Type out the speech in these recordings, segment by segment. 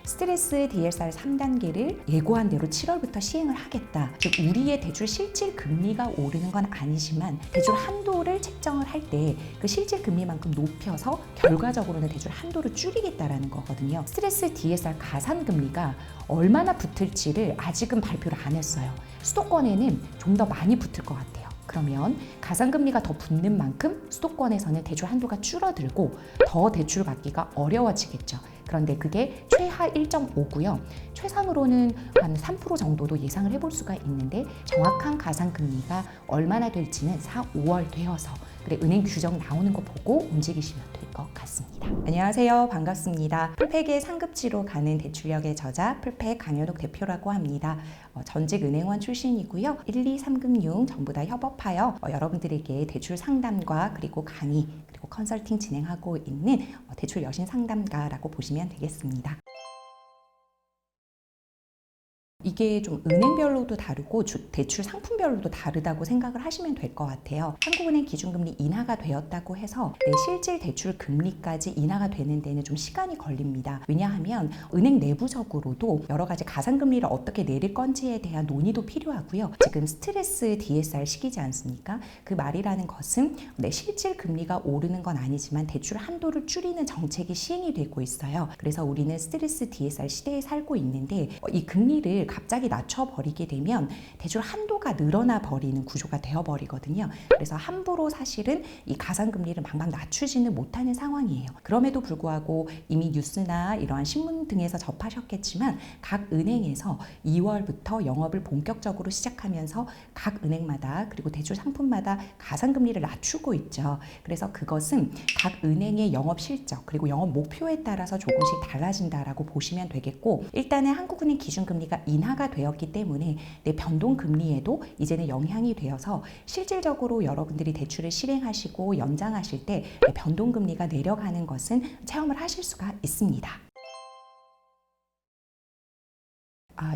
스트레스 DSR 3단계를 예고한 대로 7월부터 시행을 하겠다. 즉 우리의 대출 실질 금리가 오르는 건 아니지만 대출 한도를 책정을 할 때 그 실질 금리만큼 높여서 결과적으로는 대출 한도를 줄이겠다라는 거거든요. 스트레스 DSR 가산 금리가 얼마나 붙을지를 아직은 발표를 안 했어요. 수도권에는 좀 더 많이 붙을 것 같아요. 그러면 가산금리가 더 붙는 만큼 수도권에서는 대출 한도가 줄어들고 더 대출 받기가 어려워지겠죠. 그런데 그게 최하 1.5고요. 최상으로는 한 3% 정도도 예상을 해볼 수가 있는데 정확한 가산금리가 얼마나 될지는 4, 5월 되어서 그래 은행 규정 나오는 거 보고 움직이시면 될 것 같습니다. 안녕하세요. 반갑습니다. 풀팩의 상급지로 가는 대출력의 저자 풀팩 강현옥 대표라고 합니다. 전직 은행원 출신이고요. 1, 2, 3금융 전부 다 협업하여 여러분들에게 대출 상담과 그리고 강의 그리고 컨설팅 진행하고 있는 대출 여신 상담가라고 보시면 되겠습니다. 이게 좀 은행별로도 다르고 대출 상품별로도 다르다고 생각을 하시면 될 것 같아요. 한국은행 기준금리 인하가 되었다고 해서 내 실질 대출 금리까지 인하가 되는 데는 좀 시간이 걸립니다. 왜냐하면 은행 내부적으로도 여러 가지 가산금리를 어떻게 내릴 건지에 대한 논의도 필요하고요. 지금 스트레스 DSR 시기지 않습니까? 그 말이라는 것은 내 실질 금리가 오르는 건 아니지만 대출 한도를 줄이는 정책이 시행이 되고 있어요. 그래서 우리는 스트레스 DSR 시대에 살고 있는데 이 금리를 갑자기 낮춰버리게 되면 대출 한도가 늘어나 버리는 구조가 되어버리거든요. 그래서 함부로 사실은 이 가산금리를 막막 낮추지는 못하는 상황이에요. 그럼에도 불구하고 이미 뉴스나 이러한 신문 등에서 접하셨겠지만 각 은행에서 2월부터 영업을 본격적으로 시작하면서 각 은행마다 그리고 대출 상품마다 가산금리를 낮추고 있죠. 그래서 그것은 각 은행의 영업 실적 그리고 영업 목표에 따라서 조금씩 달라진다라고 보시면 되겠고 일단은 한국은행 기준금리가 인하가 되었기 때문에 내 변동금리에도 이제는 영향이 되어서 실질적으로 여러분들이 대출을 실행하시고 연장하실 때 변동금리가 내려가는 것은 체험을 하실 수가 있습니다.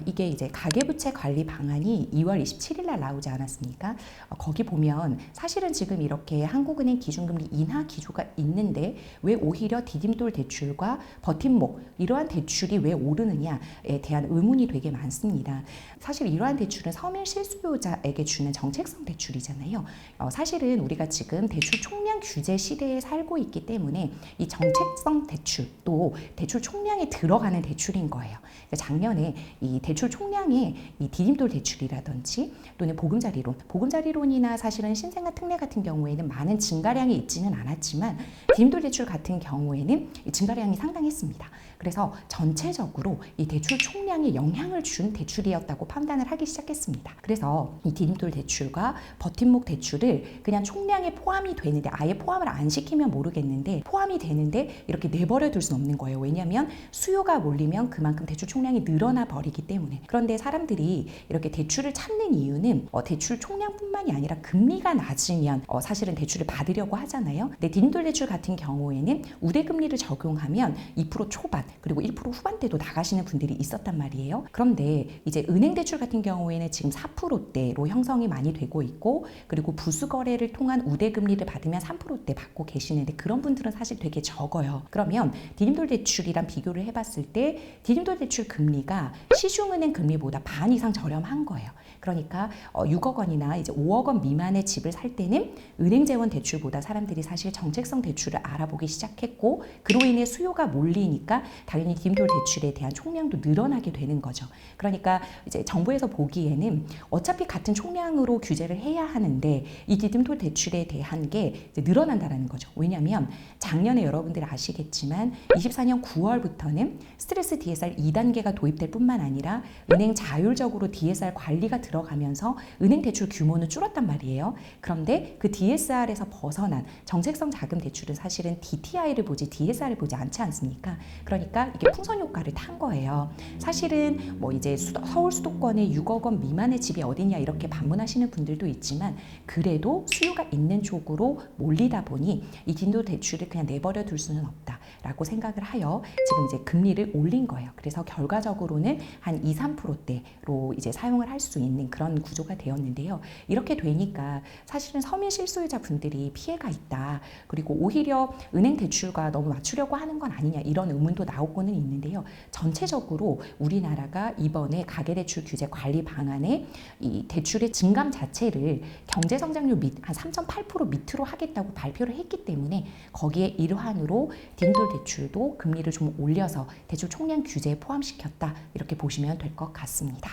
이게 이제 가계부채 관리 방안이 2월 27일 날 나오지 않았습니까? 거기 보면 사실은 지금 이렇게 한국은행 기준금리 인하 기조가 있는데 왜 오히려 디딤돌 대출과 버팀목 이러한 대출이 왜 오르느냐에 대한 의문이 되게 많습니다. 사실 이러한 대출은 서민 실수요자에게 주는 정책성 대출이잖아요. 사실은 우리가 지금 대출 총량 규제 시대에 살고 있기 때문에 이 정책성 대출 또 대출 총량에 들어가는 대출인 거예요. 작년에 이 대출 총량의 이 디딤돌 대출이라든지 또는 보금자리론이나 사실은 신생아 특례 같은 경우에는 많은 증가량이 있지는 않았지만 디딤돌 대출 같은 경우에는 증가량이 상당했습니다. 그래서 전체적으로 이 대출 총량에 영향을 준 대출이었다고 판단을 하기 시작했습니다. 그래서 이 디딤돌 대출과 버팀목 대출을 그냥 총량에 포함이 되는데 아예 포함을 안 시키면 모르겠는데 포함이 되는데 이렇게 내버려 둘 수는 없는 거예요. 왜냐하면 수요가 몰리면 그만큼 대출 총량이 늘어나 버리기 때문에. 그런데 사람들이 이렇게 대출을 찾는 이유는 대출 총량뿐만이 아니라 금리가 낮으면 사실은 대출을 받으려고 하잖아요. 근데 디딤돌 대출 같은 경우에는 우대금리를 적용하면 2% 초반 그리고 1% 후반대도 나가시는 분들이 있었단 말이에요. 그런데 이제 은행 대출 같은 경우에는 지금 4%대로 형성이 많이 되고 있고 그리고 부수거래를 통한 우대금리를 받으면 3%대 받고 계시는데 그런 분들은 사실 되게 적어요. 그러면 디딤돌 대출이랑 비교를 해봤을 때 디딤돌 대출 금리가 시중은행 금리보다 반 이상 저렴한 거예요. 그러니까 6억 원이나 이제 5억 원 미만의 집을 살 때는 은행 재원 대출보다 사람들이 사실 정책성 대출을 알아보기 시작했고 그로 인해 수요가 몰리니까 당연히 디딤돌 대출에 대한 총량도 늘어나게 되는 거죠. 그러니까 이제 정부에서 보기에는 어차피 같은 총량으로 규제를 해야 하는데 이 디딤돌 대출에 대한 게 이제 늘어난다라는 거죠. 왜냐하면 작년에 여러분들 아시겠지만 24년 9월부터는 스트레스 DSR 2단계가 도입될 뿐만 아니라 은행 자율적으로 DSR 관리가 들어가면서 은행 대출 규모는 줄었단 말이에요. 그런데 그 DSR에서 벗어난 정책성 자금 대출은 사실은 DTI를 보지 DSR을 보지 않지 않습니까? 그러니까 이게 풍선 효과를 탄 거예요. 사실은 뭐 이제 서울 수도권에 6억 원 미만의 집이 어디냐 이렇게 반문하시는 분들도 있지만 그래도 수요가 있는 쪽으로 몰리다 보니 이 디딤돌 대출을 그냥 내버려 둘 수는 없다. 라고 생각을 하여 지금 이제 금리를 올린 거예요. 그래서 결과적으로는 한 2, 3%대로 이제 사용을 할 수 있는 그런 구조가 되었는데요. 이렇게 되니까 사실은 서민 실소유자 분들이 피해가 있다. 그리고 오히려 은행 대출과 너무 맞추려고 하는 건 아니냐 이런 의문도 나오고는 있는데요. 전체적으로 우리나라가 이번에 가계대출 규제 관리 방안에 이 대출의 증감 자체를 경제성장률 한 3.8% 밑으로 하겠다고 발표를 했기 때문에 거기에 일환으로 딩돌 대출도 금리를 좀 올려서 대출 총량 규제에 포함시켰다 이렇게 보시면 될 것 같습니다.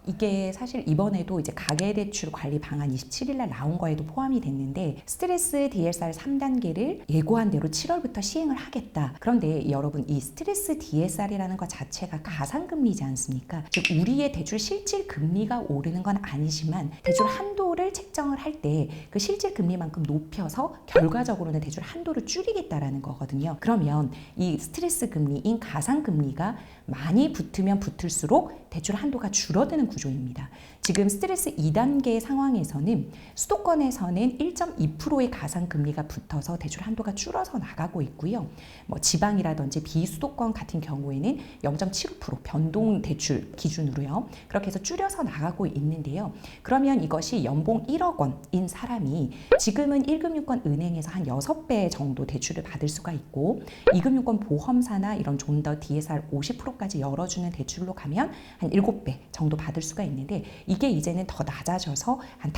이게 사실 이번에도 이제 가계대출 관리 방안 27일 날 나온 거에도 포함이 됐는데 스트레스 DSR 3단계를 예고한 대로 7월부터 시행을 하겠다. 그런데 여러분 이 스트레스 DSR이라는 것 자체가 가상금리지 않습니까? 즉 우리의 대출 실질 금리가 오르는 건 아니지만 대출 한도를 책정을 할 때 그 실질 금리만큼 높여서 결과적으로는 대출 한도를 줄이겠다라는 거거든요. 그러면 이 스트레스 금리인 가상금리가 많이 붙으면 붙을수록 대출 한도가 줄어드는 구조입니다. 지금 스트레스 2단계 상황에서는 수도권에서는 1.2%의 가상금리가 붙어서 대출 한도가 줄어서 나가고 있고요. 뭐 지방이라든지 비수도권 같은 경우에는 0.75% 변동 대출 기준으로요. 그렇게 해서 줄여서 나가고 있는데요. 그러면 이것이 연봉 1억 원인 사람이 지금은 1금융권 은행에서 한 6배 정도 대출을 받을 수가 있고 2금융권 보험사나 이런 좀 더 DSR 50%까지 열어주는 대출로 가면 한 7배 정도 받을 수가 있는데 이게 이제는 더 낮아져서 한 5,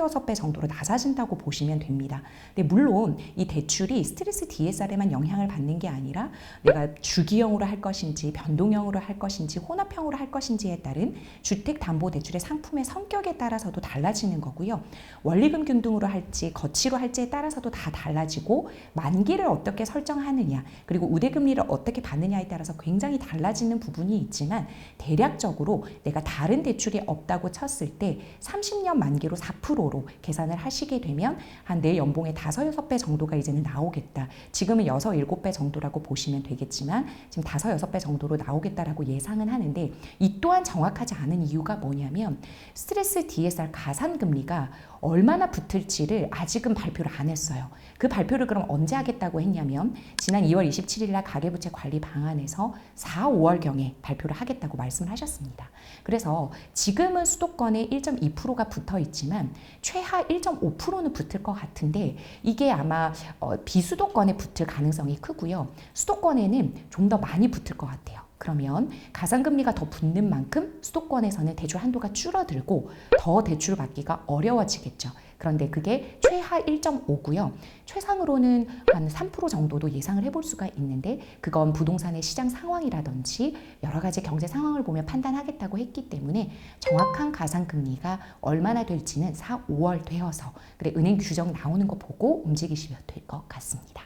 6배 정도로 낮아진다고 보시면 됩니다. 근데 물론 이 대출이 스트레스 DSR에만 영향을 받는 게 아니라 내가 주기형으로 할 것인지 변동형으로 할 것인지 혼합형으로 할 것인지에 따른 주택담보대출의 상품의 성격에 따라서도 달라지는 거고요. 원리금균등으로 할지 거치로 할지에 따라서도 다 달라지고 만기를 어떻게 설정하느냐 그리고 우대금리를 어떻게 받느냐에 따라서 굉장히 달라지는 부분이 있지만 대략적으로 내가 다른 대출이 없다고 쳤을 때 30년 만기로 4%로 계산을 하시게 되면 한 내 연봉의 5, 6배 정도가 이제는 나오겠다. 지금은 6, 7배 정도라고 보시면 되겠지만 지금 5, 6배 정도로 나오겠다라고 예상은 하는데 이 또한 정확하지 않은 이유가 뭐냐면 스트레스 DSR 가산금리가 얼마나 붙을지를 아직은 발표를 안 했어요. 그 발표를 그럼 언제 하겠다고 했냐면 지난 2월 27일 날 가계부채 관리 방안에서 4, 5월경에 발표를 하겠다고 말씀을 하셨습니다. 그래서 지금은 수도권에 1.2%가 붙어 있지만 최하 1.5%는 붙을 것 같은데 이게 아마 비수도권에 붙을 가능성이 크고요. 수도권에는 좀 더 많이 붙을 것 같아요. 그러면 가상금리가 더 붙는 만큼 수도권에서는 대출 한도가 줄어들고 더 대출을 받기가 어려워지겠죠. 그런데 그게 최하 1.5고요. 최상으로는 한 3% 정도도 예상을 해볼 수가 있는데 그건 부동산의 시장 상황이라든지 여러 가지 경제 상황을 보며 판단하겠다고 했기 때문에 정확한 가상금리가 얼마나 될지는 4, 5월 되어서 그래 은행 규정 나오는 거 보고 움직이시면 될 것 같습니다.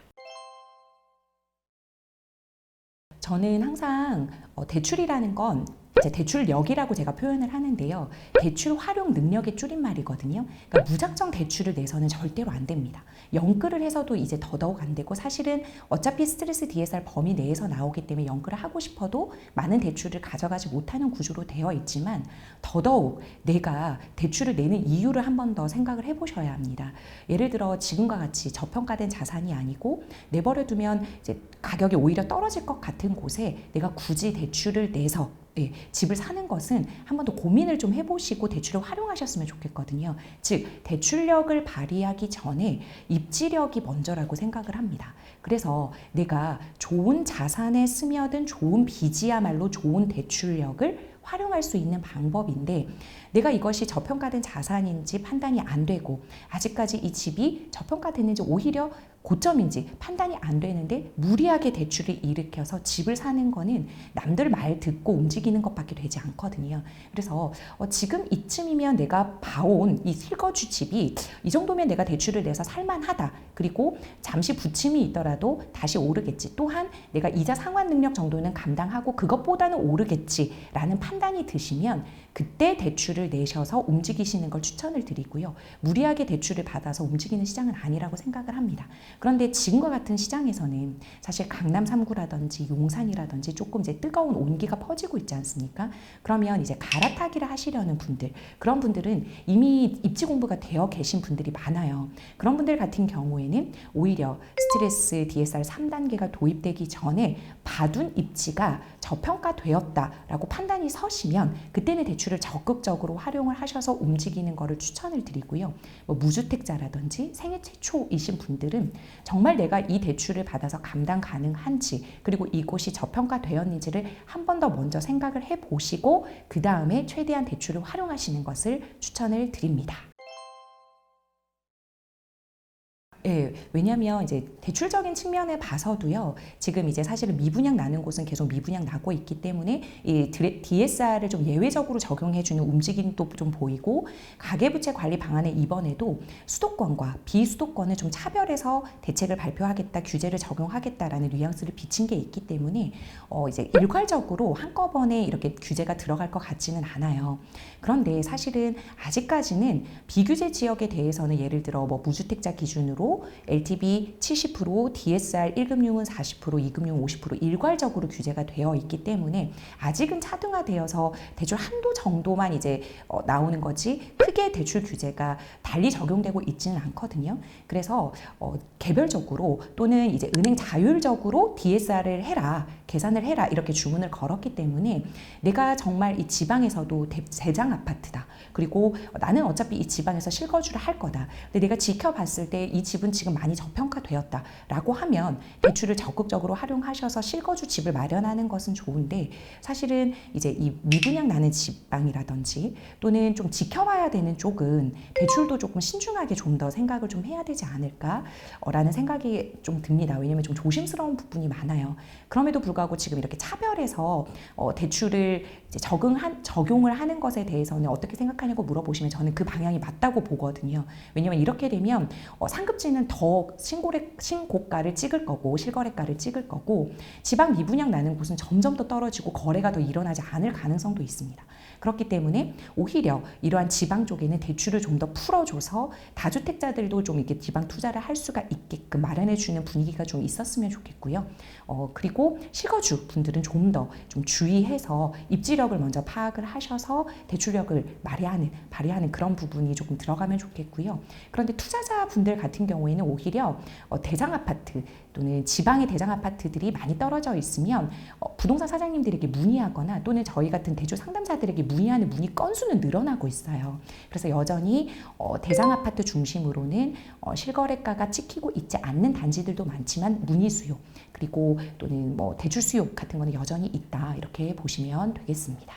저는 항상 대출이라는 건 이제 대출력이라고 제가 표현을 하는데요. 대출 활용 능력의 줄임말이거든요. 그러니까 무작정 대출을 내서는 절대로 안 됩니다. 연끌을 해서도 이제 더더욱 안 되고 사실은 어차피 스트레스 DSR 범위 내에서 나오기 때문에 연끌을 하고 싶어도 많은 대출을 가져가지 못하는 구조로 되어 있지만 더더욱 내가 대출을 내는 이유를 한 번 더 생각을 해보셔야 합니다. 예를 들어 지금과 같이 저평가된 자산이 아니고 내버려두면 이제 가격이 오히려 떨어질 것 같은 곳에 내가 굳이 대출을 내서 집을 사는 것은 한 번 더 고민을 좀 해보시고 대출을 활용하셨으면 좋겠거든요. 즉 대출력을 발휘하기 전에 입지력이 먼저라고 생각을 합니다. 그래서 내가 좋은 자산에 스며든 좋은 빚이야말로 좋은 대출력을 활용할 수 있는 방법인데 내가 이것이 저평가된 자산인지 판단이 안 되고 아직까지 이 집이 저평가됐는지 오히려 고점인지 판단이 안 되는데 무리하게 대출을 일으켜서 집을 사는 거는 남들 말 듣고 움직이는 것밖에 되지 않거든요. 그래서 지금 이쯤이면 내가 봐온 이 실거주 집이 이 정도면 내가 대출을 내서 살만하다. 그리고 잠시 부침이 있더라도 다시 오르겠지. 또한 내가 이자 상환 능력 정도는 감당하고 그것보다는 오르겠지라는 판단이 드시면 그때 대출을 내셔서 움직이시는 걸 추천을 드리고요. 무리하게 대출을 받아서 움직이는 시장은 아니라고 생각을 합니다. 그런데 지금과 같은 시장에서는 사실 강남 3구라든지 용산이라든지 조금 이제 뜨거운 온기가 퍼지고 있지 않습니까? 그러면 이제 갈아타기를 하시려는 분들, 그런 분들은 이미 입지 공부가 되어 계신 분들이 많아요. 그런 분들 같은 경우에는 오히려 스트레스 DSR 3단계가 도입되기 전에 봐둔 입지가 저평가되었다라고 판단이 서시면 그때는 대출을 적극적으로 활용을 하셔서 움직이는 것을 추천을 드리고요. 뭐 무주택자라든지 생애 최초이신 분들은 정말 내가 이 대출을 받아서 감당 가능한지, 그리고 이곳이 저평가되었는지를 한 번 더 먼저 생각을 해보시고 그 다음에 최대한 대출을 활용하시는 것을 추천을 드립니다. 예, 왜냐하면 이제 대출적인 측면에 봐서도요, 지금 이제 사실은 미분양 나는 곳은 계속 미분양 나고 있기 때문에 이 DSR을 좀 예외적으로 적용해주는 움직임도 좀 보이고, 가계부채 관리 방안에 이번에도 수도권과 비수도권을 좀 차별해서 대책을 발표하겠다, 규제를 적용하겠다라는 뉘앙스를 비친 게 있기 때문에 이제 일괄적으로 한꺼번에 이렇게 규제가 들어갈 것 같지는 않아요. 그런데 사실은 아직까지는 비규제 지역에 대해서는 예를 들어 뭐 무주택자 기준으로 LTV 70%, DSR 1금융은 40%, 2금융 50% 일괄적으로 규제가 되어 있기 때문에 아직은 차등화되어서 대출 한도 정도만 이제 나오는 거지 크게 대출 규제가 달리 적용되고 있지는 않거든요. 그래서 개별적으로 또는 이제 은행 자율적으로 DSR을 해라, 계산을 해라 이렇게 주문을 걸었기 때문에 내가 정말 이 지방에서도 대장 아파트다. 그리고 나는 어차피 이 지방에서 실거주를 할 거다. 근데 내가 지켜봤을 때 이 집은 지금 많이 저평가되었다라고 하면 대출을 적극적으로 활용하셔서 실거주 집을 마련하는 것은 좋은데, 사실은 이제 이 미분양 나는 지방이라든지 또는 좀 지켜봐야 되는 쪽은 대출도 조금 신중하게 좀 더 생각을 좀 해야 되지 않을까라는 생각이 좀 듭니다. 왜냐하면 좀 조심스러운 부분이 많아요. 그럼에도 불구하고 지금 이렇게 차별해서 대출을 이제 적용을 하는 것에 대해서는 어떻게 생각하냐고 물어보시면 저는 그 방향이 맞다고 보거든요. 왜냐하면 이렇게 되면 상급지는 더 신고가를 찍을 거고 실거래가를 찍을 거고, 지방 미분양 나는 곳은 점점 더 떨어지고 거래가 더 일어나지 않을 가능성도 있습니다. 그렇기 때문에 오히려 이러한 지방 쪽에는 대출을 좀 더 풀어줘서 다주택자들도 좀 이렇게 지방 투자를 할 수가 있게끔 마련해주는 분위기가 좀 있었으면 좋겠고요. 그리고 실거주 분들은 좀 더 좀 주의해서 입지력을 먼저 파악을 하셔서 대출력을 발휘하는 그런 부분이 조금 들어가면 좋겠고요. 그런데 투자자 분들 같은 경우에는 오히려 대장 아파트 또는 지방의 대장 아파트들이 많이 떨어져 있으면 부동산 사장님들에게 문의하거나 또는 저희 같은 대출 상담사들에게 문의하는 문의 건수는 늘어나고 있어요. 그래서 여전히 대장 아파트 중심으로는 실거래가가 찍히고 있지 않는 단지들도 많지만 문의 수요 그리고 또는 뭐 대출 수요 같은 거는 여전히 있다, 이렇게 보시면 되겠습니다.